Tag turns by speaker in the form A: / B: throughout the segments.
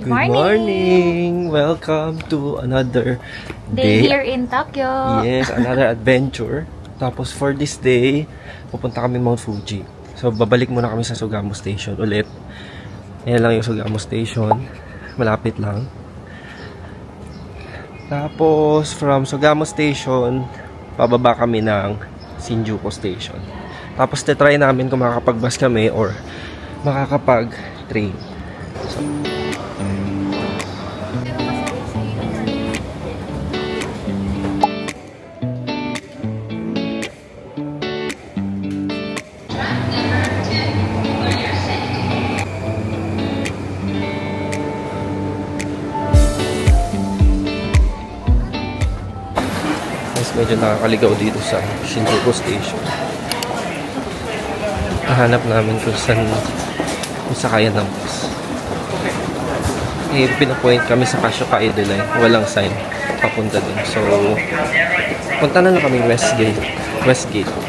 A: Good morning! Welcome to another
B: day here in Tokyo.
A: Yes, another adventure. Tapos for this day, pupunta kami Mount Fuji. So babalik muna kami sa Sugamo Station ulit. Ayan lang yung Sugamo Station. Malapit lang. Tapos from Sugamo Station, pababa kami ng Shinjuku Station. Tapos try namin kung makakapag-bus kami or makakapag-train. So, medyo nakakaligaw dito sa Shinjuku Station. Nahanap namin kung saan sakayan ng bus. Pinapoint kami sa Kashoka Idol Line. Walang sign papunta dun. So, punta na lang kami Westgate.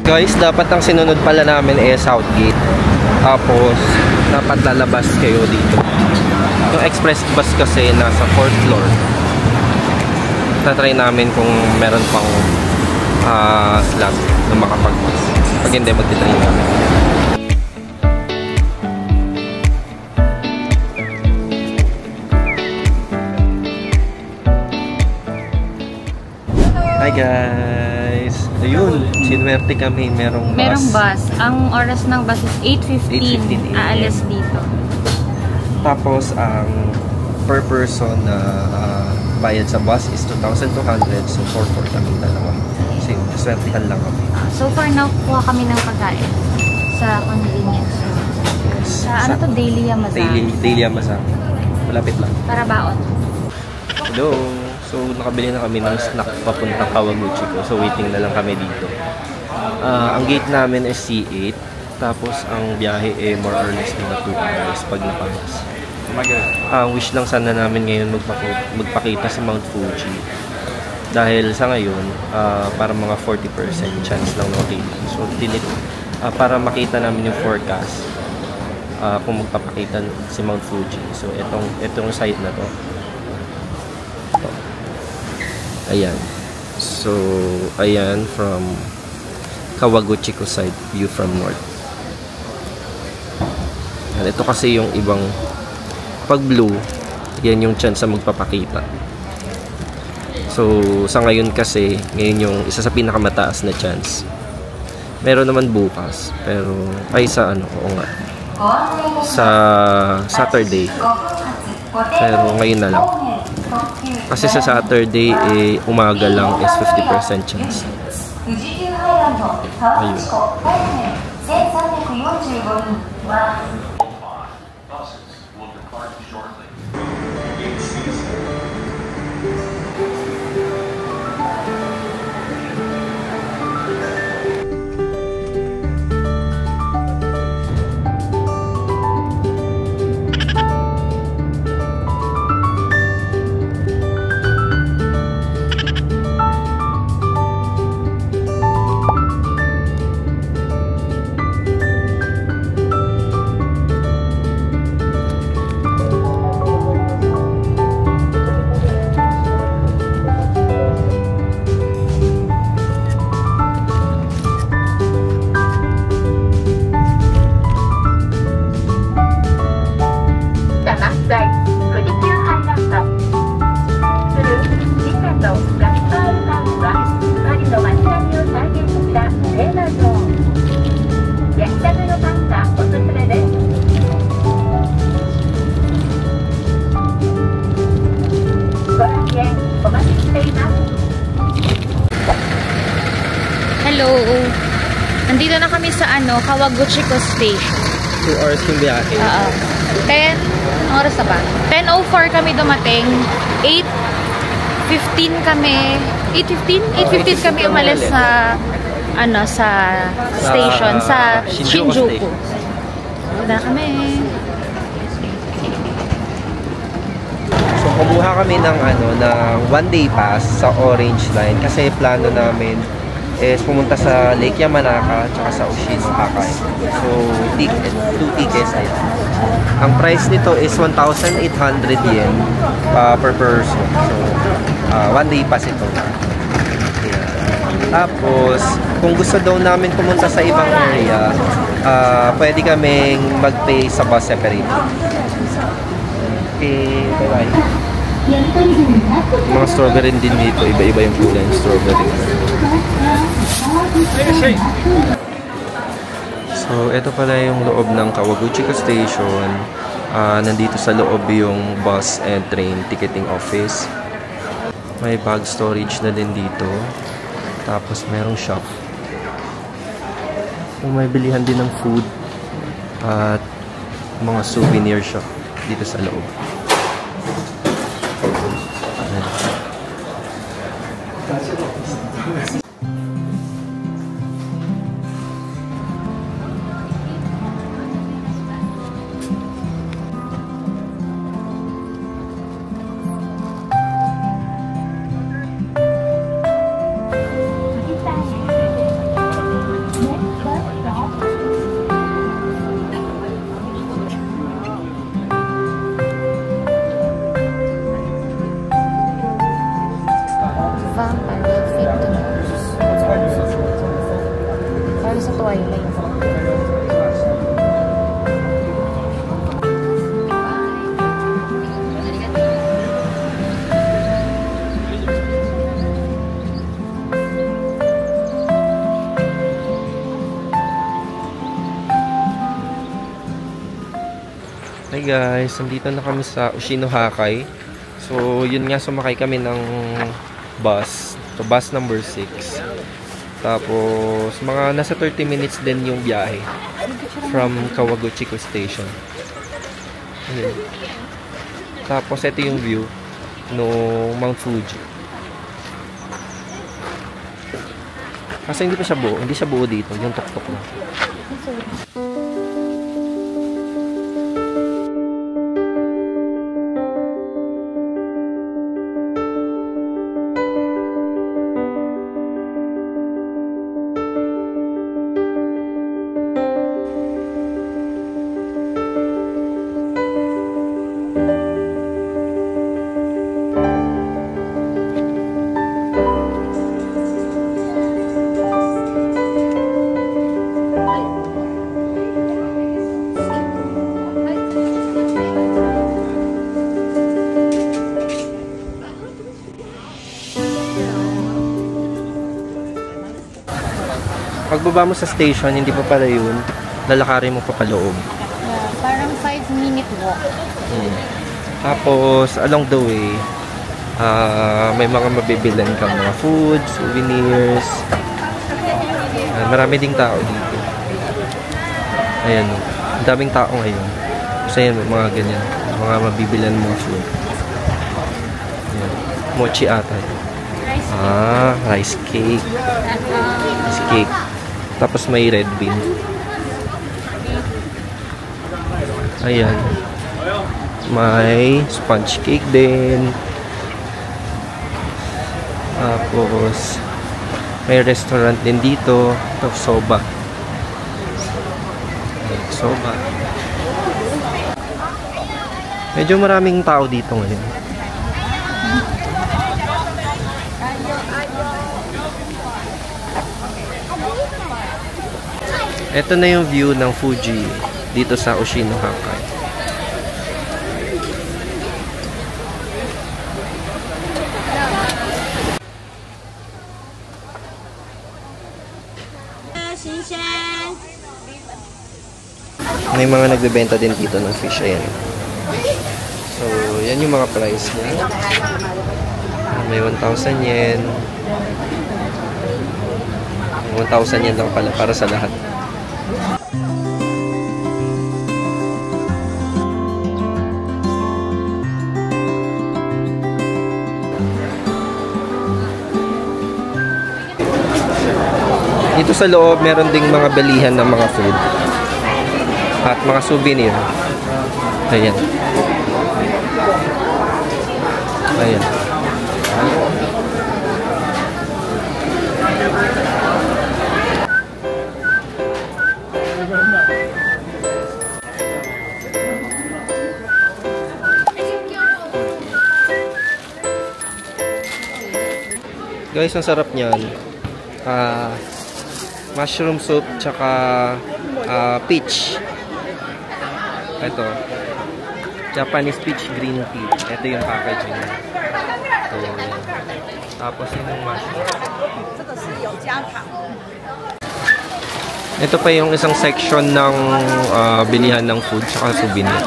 A: Guys, dapat ang sinunod pala namin Southgate. Tapos, dapat lalabas kayo dito. Yung express bus kasi nasa 4th floor. Tatry namin kung meron pang slot na makapag-bus. Pag hindi, magti-train namin. Hi guys! Ayun, sinuwerte kami, merong bus.
B: Ang oras ng bus is 8:15. Aalis dito.
A: Tapos, ang per person na bayad sa bus is 2,200. So, 4 kami dalawa. So, swertihan lang kami.
B: So far, nakuha kami ng pagkain sa convenience store.
A: Yes.
B: Sa ano to? Daily Yamazaki.
A: Daily Yamazaki. Malapit lang.
B: Para baon.
A: Hello! So, nakabili na kami ng snack papunta Kawaguchi ko. So, waiting na lang kami dito. Ang gate namin is C8. Tapos, ang biyahe more or less mga 2 hours pag napagas. Ang wish lang sana namin ngayon magpakita sa Mount Fuji. Dahil sa ngayon, para mga 40% chance lang na makita. So, para makita namin yung forecast kung magpapakita si Mount Fuji. So, itong site na to. Ayan. So, ayan from Kawaguchi ko side view from north. And ito kasi yung ibang pag blue, yan yung chance sa magpapakita. So, sa ngayon kasi, ngayon yung isa sa pinakamataas na chance. Meron naman bukas, pero ay sa ano, oo nga. Sa Saturday. Pero ngayon na lang. Kasi sa Saturday, umaga lang is 50% chance. Ayun.
B: Hello. Nandito na kami sa Kawaguchi ko Station.
A: 2 hours yung biyahe.
B: 10, ang oras na ba? 10:04 kami dumating. 8:15 kami. 8:15 kami umalis sa sa station sa Shinjuku. Wala kami.
A: So kumuha kami ng ng one-day pass sa Orange Line kasi plano namin is pumunta sa Lake Yamanaka at sa Ushino-Hakai. So 2 tickets ayan. Ang price nito is 1,800 yen per person. So one-day pass ito. Ayan. Tapos kung gusto daw namin pumunta sa ibang area, pwede kaming mag-pay sa bus separate. Okay, bye-bye. Mga strawberry din dito, iba-iba yung kulay ng strawberry. So, ito pala yung loob ng Kawaguchiko Station. Nandito sa loob yung bus and train ticketing office. May bag storage na din dito. Tapos merong shop. May bilihan din ng food at mga souvenir shop dito sa loob.
B: Para sa Twilight.
A: Hi guys, nandito na kami sa Ushino-Hakai. So, yun nga, sumakay kami ng bus. So, bus number 6. Tapos, mga nasa 30 minutes din yung biyahe from Kawaguchiko Station. Ayan. Tapos, ito yung view no Mount Fuji. Kasi hindi pa siya buo. Hindi siya buo dito. Yung tuktok na. Pagbaba mo sa station, hindi pa pala yun. Lalakarin mo pa paloob.
B: Yeah, parang 5-minute walk.
A: Tapos, along the way, may mga mabibilan kang mga food, souvenirs. Marami ding tao dito. Ayan, ang daming tao ngayon. Kasi yan, mga ganyan. Mga mabibilan mong food. Ayan. Mochi ata. Rice cake. Rice cake. Tapos may red bean. Ayan. May sponge cake din. Tapos may restaurant din dito. Ito, soba. Soba. Medyo maraming tao dito ngayon. Ito na yung view ng Fuji dito sa Ushino-Hakai. May mga nagbebenta din dito ng fish. Ayan. So, yan yung mga price niya. May 1,000 yen. 1,000 yen lang pala para sa lahat. Dito sa loob, meron ding mga bilihan ng mga food. At mga souvenir. Ayan. Ayan. Guys, ang sarap niyan. Mushroom soup tsaka peach. Ito. Japanese peach green tea. Ito yung packaging. So, tapos yung mushroom. Ito pa yung isang section ng bilihan ng food tsaka souvenir.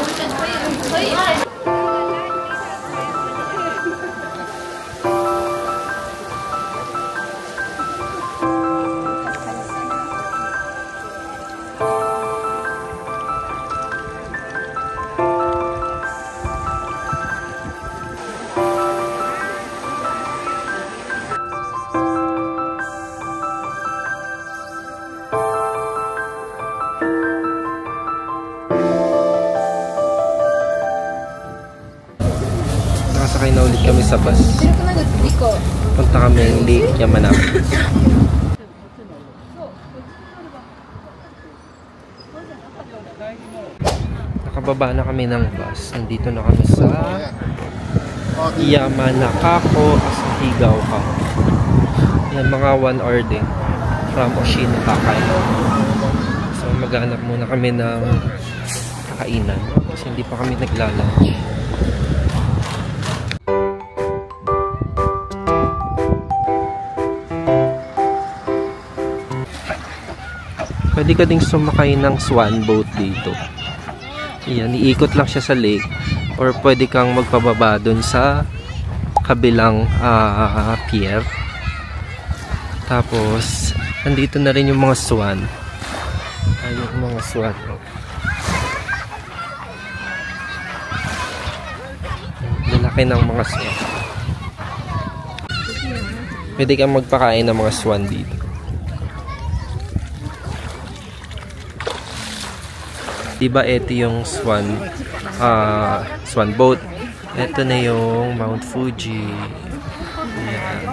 A: Nakasakay na ulit kami sa bus. Punta kami ng Lake Yamanaka. Nakababa na kami ng bus. Nandito na kami sa Yamanakako, Asahigao. Yan, mga 1 hour din from Oshinaka. So maghanap muna kami ng kakainan kasi hindi pa kami nagla-lunch. Pwede ka ding sumakay ng swan boat dito. Ayan, iikot lang siya sa lake. Or pwede kang magpababa dun sa kabilang pier. Tapos, nandito na rin yung mga swan. Ayun yung mga swan. Lalaki ng mga swan. Pwede kang magpakain ng mga swan dito. Diba ito yung swan boat. Ito na yung Mount Fuji. Ayan.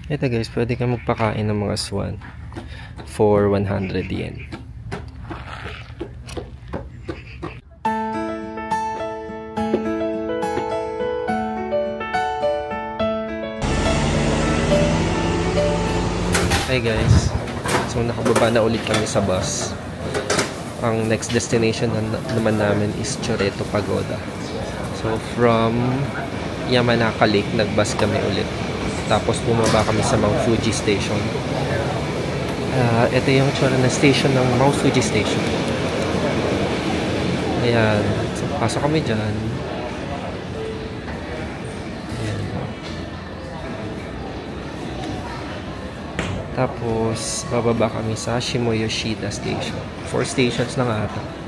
A: Ito guys, pwede kang magpakain ng mga swan for 100 yen. Hey guys, so nakababa na ulit kami sa bus. Ang next destination naman namin is Choreto Pagoda. So from Yamanaka Lake, nagbus kami ulit. Tapos bumaba kami sa Mount Fuji Station. Ito yung tsura na station ng Mount Fuji Station. Ayan. So, pasok kami dyan. Ayan. Tapos, bababa kami sa Shimoyoshida Station. 4 stations lang ata.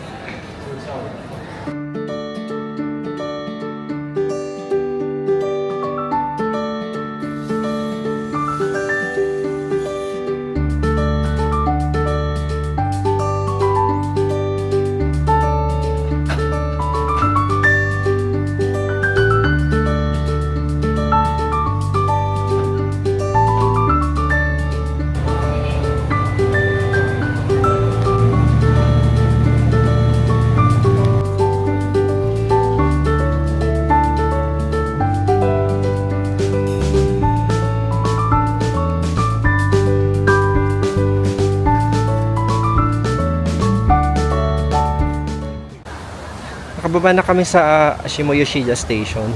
A: nakababa na kami sa Shimoyoshida Station.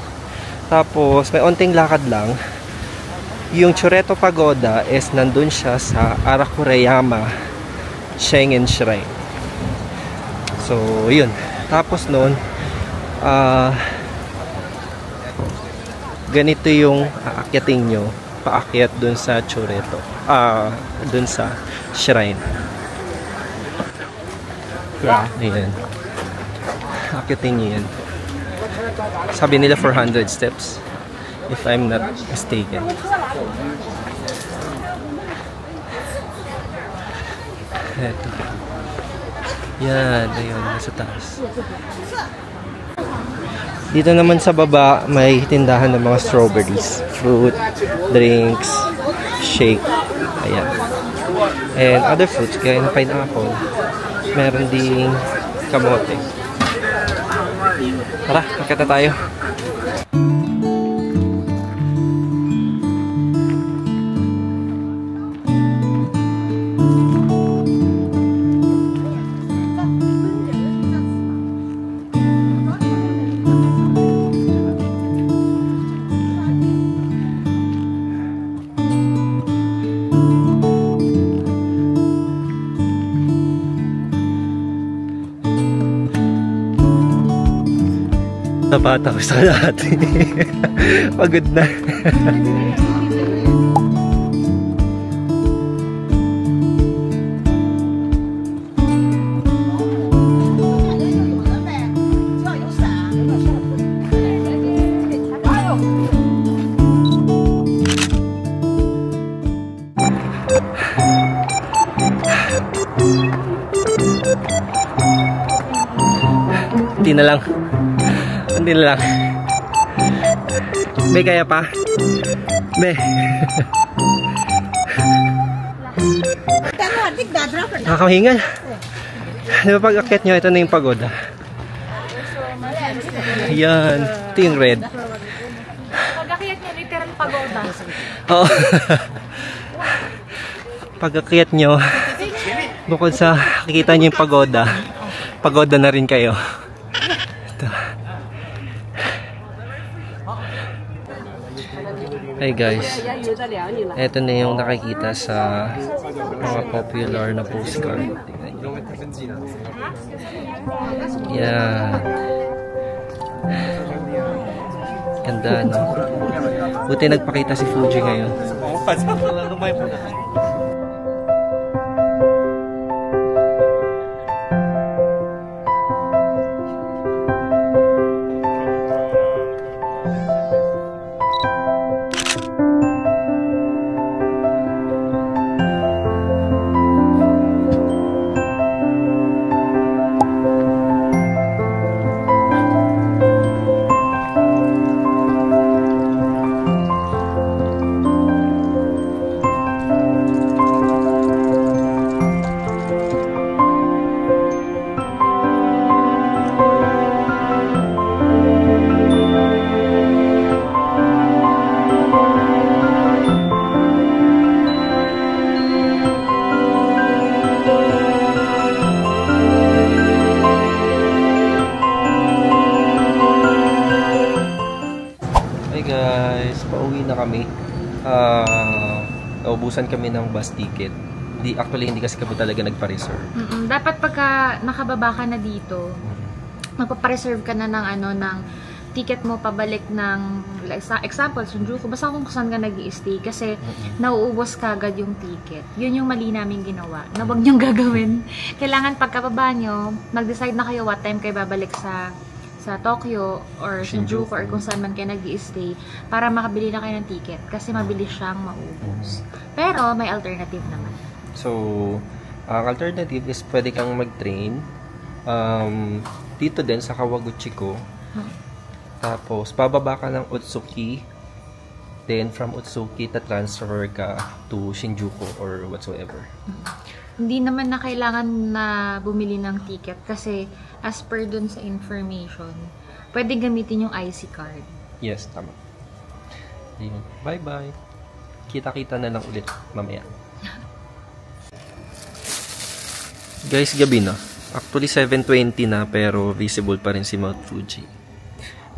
A: Tapos, may onting lakad lang. Yung Chureto Pagoda is nandun siya sa Arakureyama Shengen Shrine. So, yun. Tapos nun, ganito yung aakyatin nyo. Paakyat dun sa Chureto. Dun sa shrine. Ayan. Akyatin nyo yan. Sabi nila 400 steps. If I'm not mistaken. Eto. Yan. Ayun. Nasa taas. Dito naman sa baba, may tindahan ng mga strawberries. Fruit, drinks, shake. Ayan. And other fruits, gaya ng pineapple. Meron ding kamote. Tara, nakita tayo. Napata ko sa lahat. Pagod na. Hindi na lang. Hindi na lang. Be, kaya pa? Be. Nakakahingal. Di ba pag akit nyo, ito na yung pagoda. Yan. Ito yung red.
B: Pag akit nyo, literal pagoda.
A: Oo. Pag akit nyo, bukod sa nakikita nyo yung pagoda, pagoda na rin kayo. Ito. Hey guys, eto na yung nakikita sa mga popular na postcard. Yan. Ganda, no? Buti nagpakita si Fuji ngayon. Pauwi na kami. Naubusan kami ng bus ticket. Actually, hindi kasi kami talaga nagpa-reserve.
B: Dapat pagka nakababa ka na dito, magpapa-reserve ka na ng ticket mo pabalik ng, sa example, Shinjuku, basta kung saan ka nag-i-stay kasi nauubos kagad yung ticket. Yun yung mali namin ginawa na wag niyong gagawin. Kailangan pagkababa nyo, mag-decide na kayo what time kayo babalik sa Tokyo or Shinjuku or kung saan man kayo nag-i-stay para makabili na kayo ng ticket kasi mabilis siyang maubos. Pero may alternative naman.
A: So, ang alternative is pwede kang mag-train dito din sa Kawaguchiko. Tapos, bababa ka ng Utsuki. Then, from Utsuki, transfer ka to Shinjuku or whatsoever.
B: Hindi naman na kailangan na bumili ng ticket kasi as per dun sa information, pwede gamitin yung IC card.
A: Yes, tama. Bye-bye. Kita-kita na lang ulit mamaya. Guys, gabi na. Actually, 7:20 na pero visible pa rin si Mount Fuji.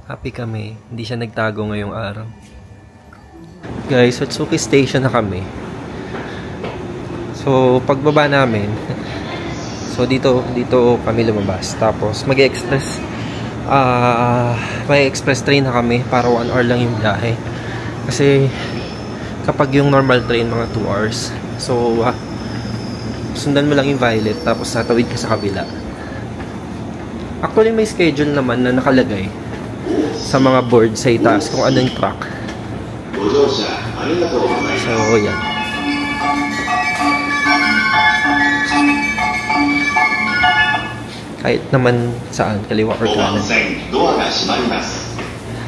A: Happy kami. Hindi siya nagtago ngayong araw. Guys, Satsuki Station na kami. So, pagbaba namin, so dito kami lumabas. Tapos, mag-express may express train na kami para 1 hour lang yung biyahe. Kasi, kapag yung normal train, mga 2 hours. So, sundan mo lang yung Violet tapos tatawid ka sa kabila. Actually may schedule naman na nakalagay sa mga board sa itaas kung ano yung track. So yan. Kahit naman saan, kaliwa or kanan.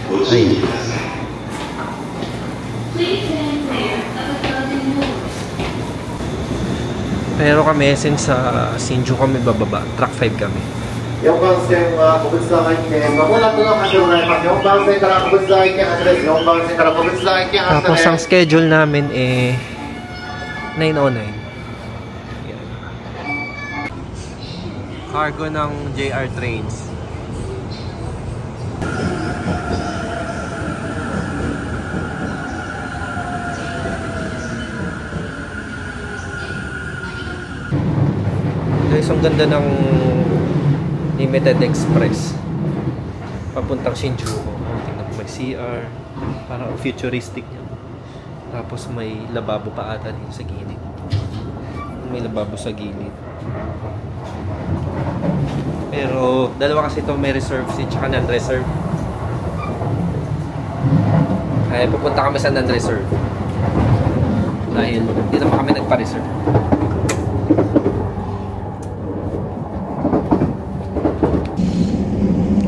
A: Ayun. Pero kami, since sa Shinjuku kami bababa, track 5 kami.
C: 4番線は小仏沢駅でまもなくの発車でございます。4番線から小仏沢駅発車です。4番線から小仏沢駅発車です。
A: Tapos ang schedule namin 9:09. Yan. Cargo ng JR trains. Guys, ang ganda ng Limited Express papuntang Shinjuku. Tingnan mo, may CR, parang futuristic niya. Tapos may lababo pa ata din sa gilid. May lababo sa gilid. Pero dalawa kasi ito, may reserve seat tsaka non-reserve. Ay, pupunta kami sa non-reserve dahil dito pa kami nagpa-reserve.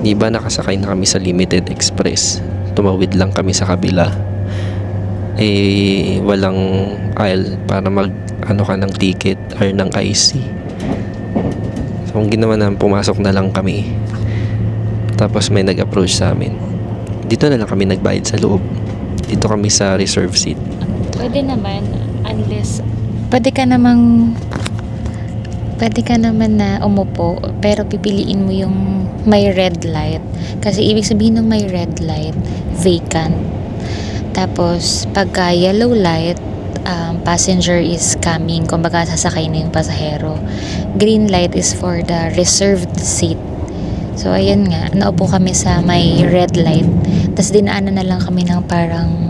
A: Di ba nakasakay na kami sa Limited Express? Tumawid lang kami sa kabila. Walang aisle para mag ka ng ticket or ng IC. So, ang ginawa namin, pumasok na lang kami. Tapos may nag-approach sa amin. Dito na lang kami nagbayad sa loob. Dito kami sa reserve seat.
B: Pwede naman, unless pwede ka naman na umupo, pero pipiliin mo yung may red light. Kasi ibig sabihin ng may red light, vacant. Tapos, pagka yellow light, passenger is coming. Kumbaga, sasakay na yung pasahero. Green light is for the reserved seat. So, ayun nga. Naupo kami sa may red light. Tapos, dinaanan na lang kami ng parang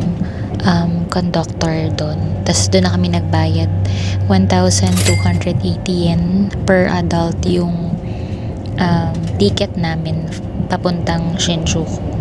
B: conductor doon. Tapos, doon na kami nagbayad. 1,280 yen per adult yung ticket namin papuntang Shinjuku.